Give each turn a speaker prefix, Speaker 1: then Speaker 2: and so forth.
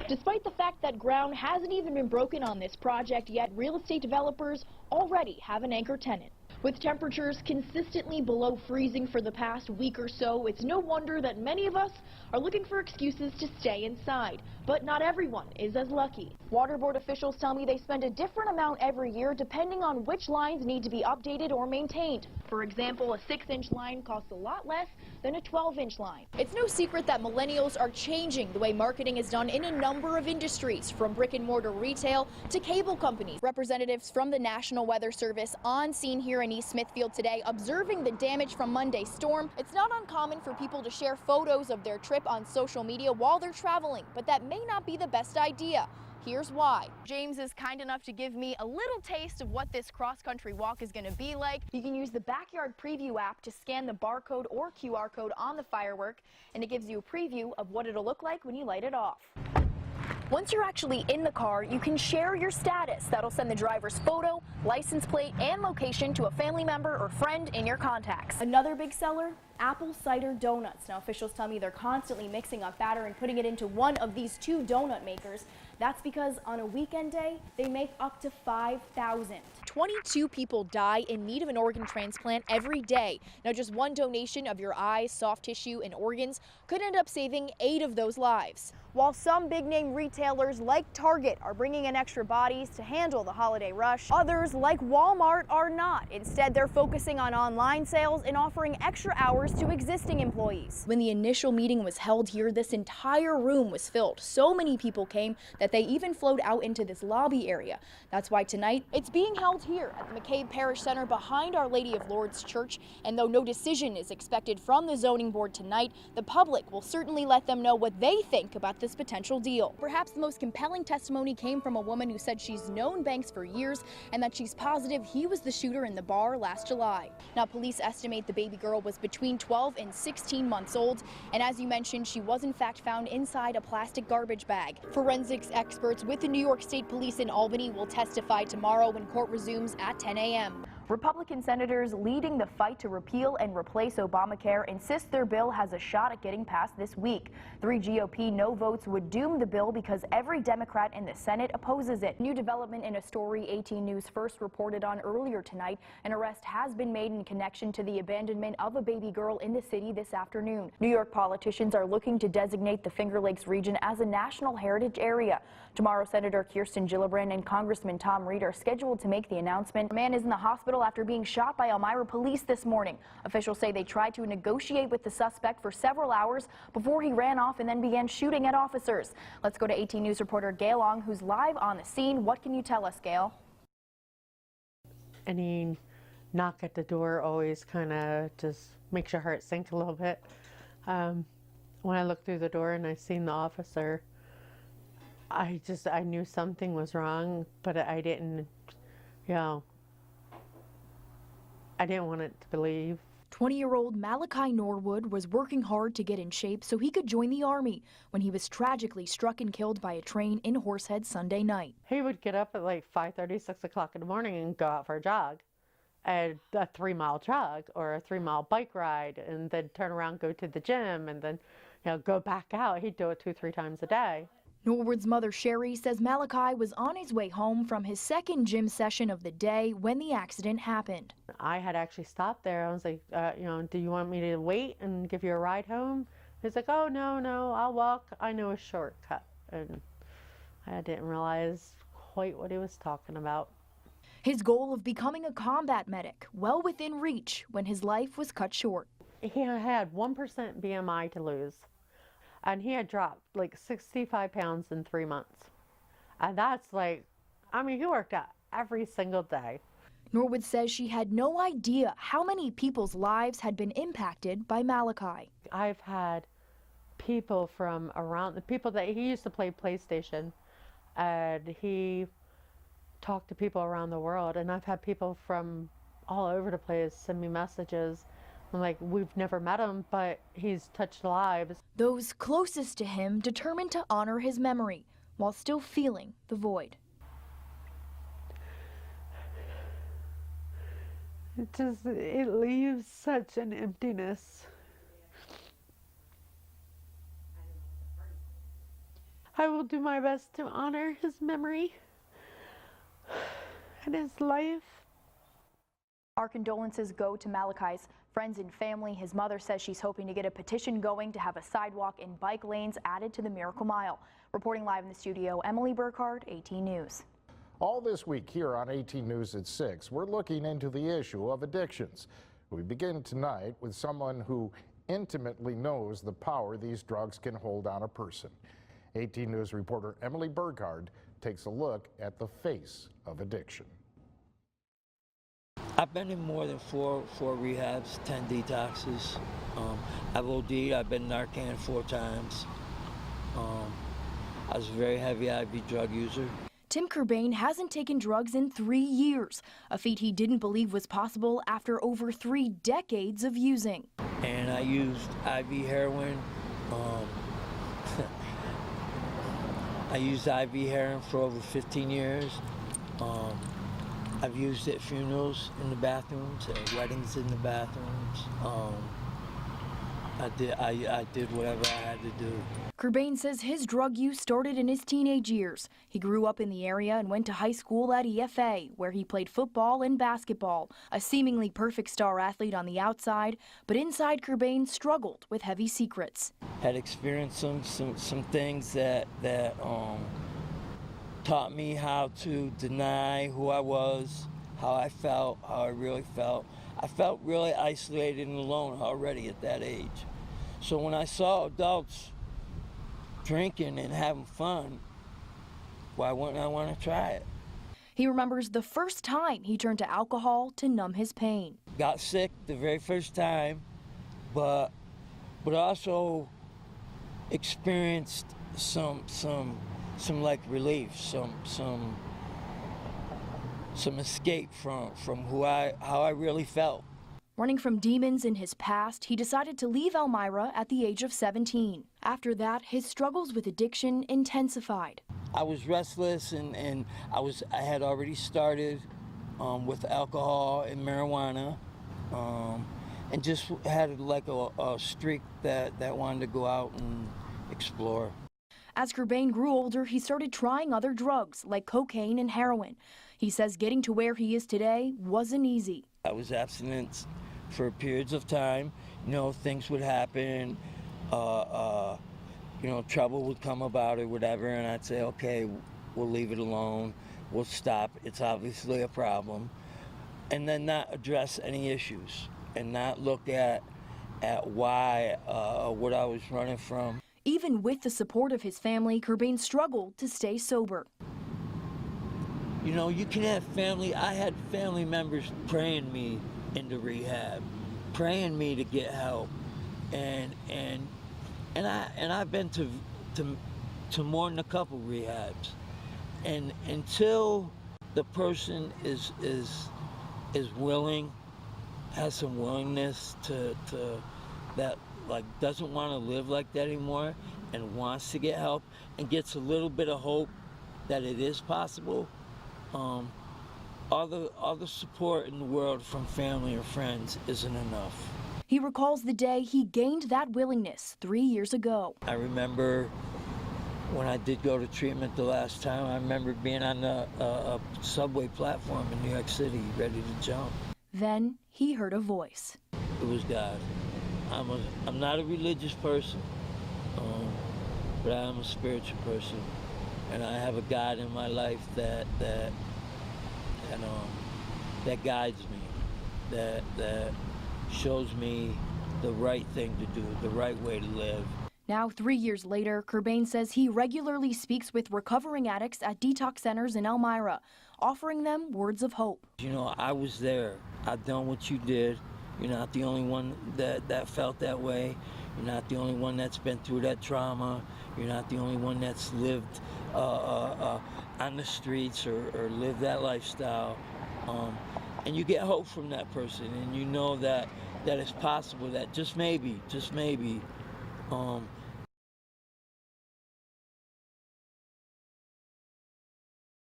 Speaker 1: Despite the fact that ground hasn't even been broken on this project yet, real estate developers already have an anchor tenant. With temperatures consistently below freezing for the past week or so, it's no wonder that many of us are looking for excuses to stay inside. But not everyone is as lucky. Water board officials tell me they spend a different amount every year depending on which lines need to be updated or maintained. For example, a 6-inch line costs a lot less than a 12-inch line. It's no secret that millennials are changing the way marketing is done in a number of industries, from brick and mortar retail to cable companies. Representatives from the National Weather Service on scene here in East Smithfield today observing the damage from Monday's storm. It's not uncommon for people to share photos of their trip on social media while they're traveling, but that may not be the best idea. Here's why. James is kind enough to give me a little taste of what this cross-country walk is going to be like. You can use the Backyard Preview app to scan the barcode or QR code on the firework, and it gives you a preview of what it'll look like when you light it off. Once you're actually in the car, you can share your status. That'll send the driver's photo, license plate, and location to a family member or friend in your contacts. Another big seller? Apple cider donuts. Now, officials tell me they're constantly mixing up batter and putting it into one of these 2 donut makers. That's because on a weekend day, they make up to 5,000. 22 people die in need of an organ transplant every day. Now, just one donation of your eyes, soft tissue, and organs could end up saving 8 of those lives. While some big-name retailers like Target are bringing in extra bodies to handle the holiday rush, others like Walmart are not. Instead, they're focusing on online sales and offering extra hours to existing employees. When the initial meeting was held here, this entire room was filled. So many people came that they even flowed out into this lobby area. That's why tonight it's being held here at the McCabe Parish Center behind Our Lady of Lourdes Church. And though no decision is expected from the zoning board tonight, the public will certainly let them know what they think about this potential deal. Perhaps the most compelling testimony came from a woman who said she's known Banks for years and that she's positive he was the shooter in the bar last July. Now, police estimate the baby girl was between 12 and 16 months old, and as you mentioned, she was in fact found inside a plastic garbage bag. Forensics experts with the New York State Police in Albany will testify tomorrow when court resumes at 10 a.m. Republican senators leading the fight to repeal and replace Obamacare insist their bill has a shot at getting passed this week. 3 GOP no votes would doom the bill because every Democrat in the Senate opposes it. New development in a story 18 News first reported on earlier tonight. An arrest has been made in connection to the abandonment of a baby girl in the city this afternoon. New York politicians are looking to designate the Finger Lakes region as a national heritage area. Tomorrow, Senator Kirsten Gillibrand and Congressman Tom Reed are scheduled to make the announcement. A man is in the hospital after being shot by Elmira police this morning. Officials say they tried to negotiate with the suspect for several hours before he ran off and then began shooting at officers. Let's go to 18 News reporter Gail Ong, who's live on the scene. What can you tell us, Gail?
Speaker 2: Any knock at the door always kind of just makes your heart sink a little bit. When I looked through the door and I seen the officer, I knew something was wrong, but I didn't, I didn't want it to believe.
Speaker 1: 20-year-old Malachi Norwood was working hard to get in shape so he could join the Army when he was tragically struck and killed by a train in Horsehead Sunday night.
Speaker 2: He would get up at like 5:30, 6 o'clock in the morning and go out for a jog, and a 3-mile jog or a 3-mile bike ride, and then turn around, go to the gym, and then go back out. He'd do it 2-3 times a day.
Speaker 1: Norwood's mother, Sherry, says Malachi was on his way home from his second gym session of the day when the accident happened.
Speaker 2: I had actually stopped there. I was like, do you want me to wait and give you a ride home? He's like, oh, no, I'll walk. I know a shortcut. And I didn't realize quite what he was talking about.
Speaker 1: His goal of becoming a combat medic well within reach when his life was cut short.
Speaker 2: He had 1% BMI to lose. And he had dropped like 65 pounds in 3 months. And that's like, he worked out every single day.
Speaker 1: Norwood says she had no idea how many people's lives had been impacted by Malachi.
Speaker 2: I've had people from around, the people that he used to play PlayStation, and he talked to people around the world. And I've had people from all over the place send me messages. I'm like, we've never met him, but he's touched lives.
Speaker 1: Those closest to him determined to honor his memory while still feeling the void.
Speaker 2: It leaves such an emptiness. I will do my best to honor his memory and his life.
Speaker 3: Our condolences go to Malachi's friends and family. His mother says she's hoping to get a petition going to have a sidewalk and bike lanes added to the Miracle Mile. Reporting live in the studio, Emily Burkhard, 18 News.
Speaker 4: All this week here on 18 News at 6, we're looking into the issue of addictions. We begin tonight with someone who intimately knows the power these drugs can hold on a person. 18 News reporter Emily Burkhard takes a look at the face of addiction.
Speaker 5: I've been in more than four rehabs, 10 detoxes. I've OD'd, I've been Narcan 4 times. I was a very heavy IV drug user.
Speaker 3: Tim Courbain hasn't taken drugs in 3 years, a feat he didn't believe was possible after over 3 decades of using.
Speaker 5: And I used IV heroin. I used IV heroin for over 15 years. I've used it at funerals in the bathrooms, at weddings in the bathrooms. I did whatever I had to do.
Speaker 3: Courbain says his drug use started in his teenage years. He grew up in the area and went to high school at EFA, where he played football and basketball. A seemingly perfect star athlete on the outside, but inside Courbain struggled with heavy secrets.
Speaker 5: Had experienced some things that taught me how to deny who I was, how I felt, how I really felt. I felt really isolated and alone already at that age. So when I saw adults drinking and having fun, why wouldn't I want to try it?
Speaker 3: He remembers the first time he turned to alcohol to numb his pain.
Speaker 5: Got sick the very first time, but also experienced some like relief, some escape from how I really felt.
Speaker 3: Running from demons in his past, he decided to leave Elmira at the age of 17. After that, his struggles with addiction intensified.
Speaker 5: I was restless, and I had already started with alcohol and marijuana, and just had like a streak that wanted to go out and explore.
Speaker 3: As Courbain grew older, he started trying other drugs like cocaine and heroin. He says getting to where he is today wasn't easy.
Speaker 5: I was abstinent for periods of time. You know, things would happen, you know, trouble would come about or whatever, and I'd say, okay, we'll leave it alone, we'll stop, it's obviously a problem, and then not address any issues and not look at why, what I was running from.
Speaker 3: Even with the support of his family, Courbain struggled to stay sober.
Speaker 5: You know, you can have family. I had family members praying me into rehab, praying me to get help, and I've been to more than a couple rehabs, and until the person is willing, has some willingness to that, like, doesn't want to live like that anymore and wants to get help and gets a little bit of hope that it is possible. All the support in the world from family or friends isn't enough.
Speaker 3: He recalls the day he gained that willingness 3 years ago.
Speaker 5: I remember when I did go to treatment the last time, I remember being on a subway platform in New York City, ready to jump.
Speaker 3: Then he heard a voice.
Speaker 5: It was God. I'm not a religious person, but I am a spiritual person, and I have a God in my life that guides me, that shows me the right thing to do, the right way to live.
Speaker 3: Now, 3 years later, Courbain says he regularly speaks with recovering addicts at detox centers in Elmira, offering them words of hope.
Speaker 5: You know, I was there. I've done what you did. You're not the only one that felt that way. You're not the only one that's been through that trauma. You're not the only one that's lived on the streets or lived that lifestyle. And you get hope from that person, and you know that it's possible that just maybe,